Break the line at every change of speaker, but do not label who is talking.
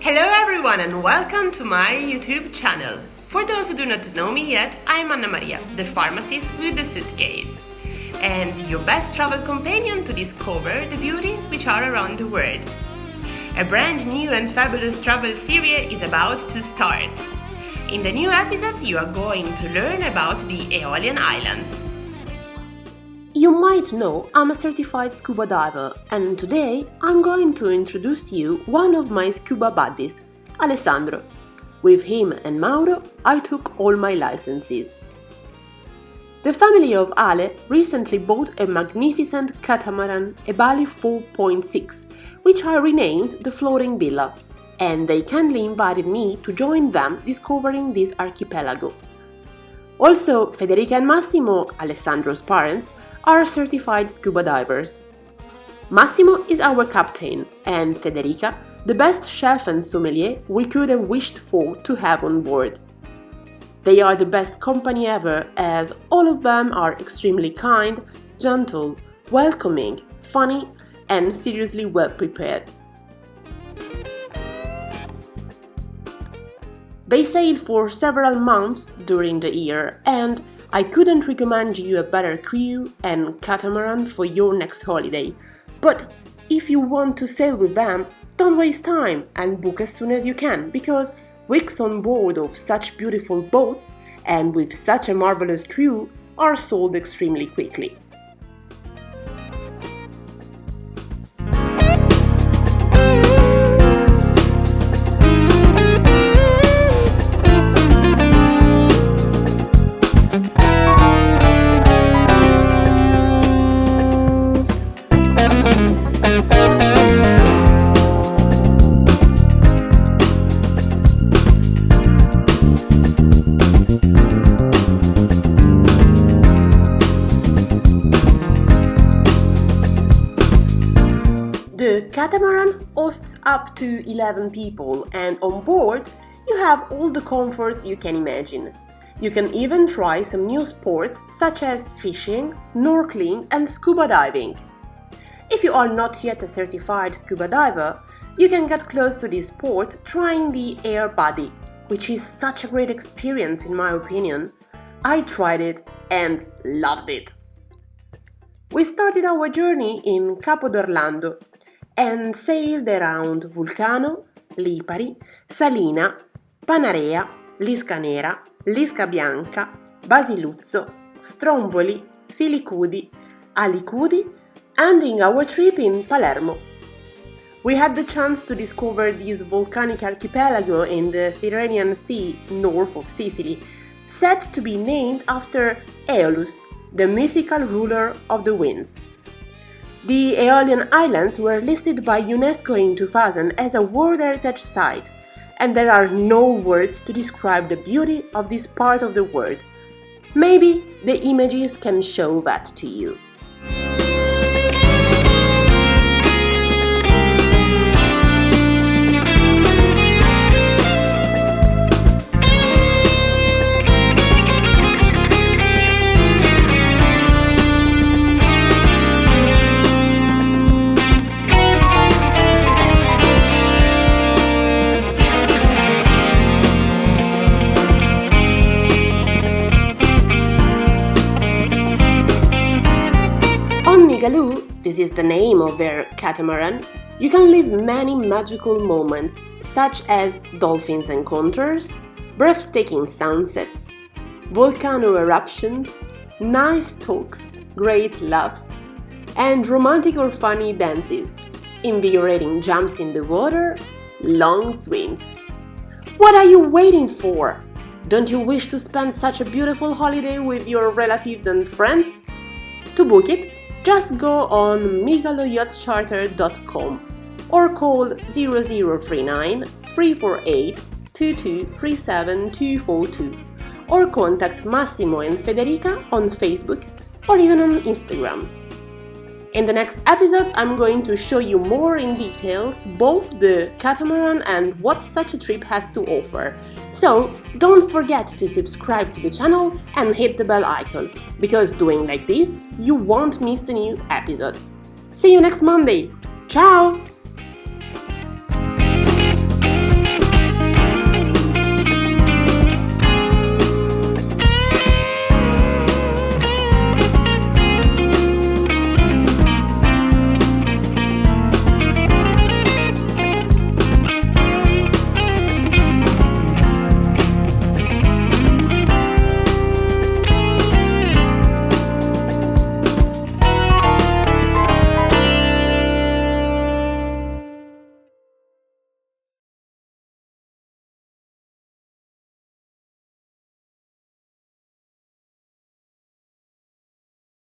Hello everyone and welcome to my YouTube channel. For those who do not know me yet, I'm Anna Maria, the pharmacist with the suitcase, and your best travel companion to discover the beauties which are around the world. A brand new and fabulous travel series is about to start. In the new episodes you are going to learn about the Aeolian Islands. You might know I'm a certified scuba diver, and today I'm going to introduce you one of my scuba buddies, Alessandro. With him and Mauro, I took all my licenses. The family of Ale recently bought a magnificent catamaran, a Bali 4.6, which I renamed the Floating Villa, and they kindly invited me to join them discovering this archipelago. Also, Federica and Massimo, Alessandro's parents, are certified scuba divers. Massimo is our captain, and Federica, the best chef and sommelier we could have wished for to have on board. They are the best company ever, as all of them are extremely kind, gentle, welcoming, funny, and seriously well prepared. They sail for several months during the year, and I couldn't recommend you a better crew and catamaran for your next holiday. But if you want to sail with them, don't waste time and book as soon as you can, because weeks on board of such beautiful boats and with such a marvelous crew are sold extremely quickly. The catamaran hosts up to 11 people, and on board you have all the comforts you can imagine. You can even try some new sports such as fishing, snorkeling and scuba diving. If you are not yet a certified scuba diver, you can get close to this sport trying the air buddy, which is such a great experience in my opinion. I tried it and loved it. We started our journey in Capo d'Orlando and sailed around Vulcano, Lipari, Salina, Panarea, Lisca Nera, Lisca Bianca, Basiluzzo, Stromboli, Filicudi, Alicudi, ending our trip in Palermo. We had the chance to discover this volcanic archipelago in the Tyrrhenian Sea north of Sicily, said to be named after Aeolus, the mythical ruler of the winds. The Aeolian Islands were listed by UNESCO in 2000 as a World Heritage Site, and there are no words to describe the beauty of this part of the world. Maybe the images can show that to you. Migaloo, this is the name of their catamaran, you can live many magical moments such as dolphins encounters, breathtaking sunsets, volcano eruptions, nice talks, great laughs, and romantic or funny dances, invigorating jumps in the water, long swims. What are you waiting for? Don't you wish to spend such a beautiful holiday with your relatives and friends? To book it, just go on MigalooYachtCharter.com or call 0039 348 2237 242 or contact Massimo and Federica on Facebook or even on Instagram. In the next episodes I'm going to show you more in details both the catamaran and what such a trip has to offer. So don't forget to subscribe to the channel and hit the bell icon, because doing like this you won't miss the new episodes. See you next Monday! Ciao!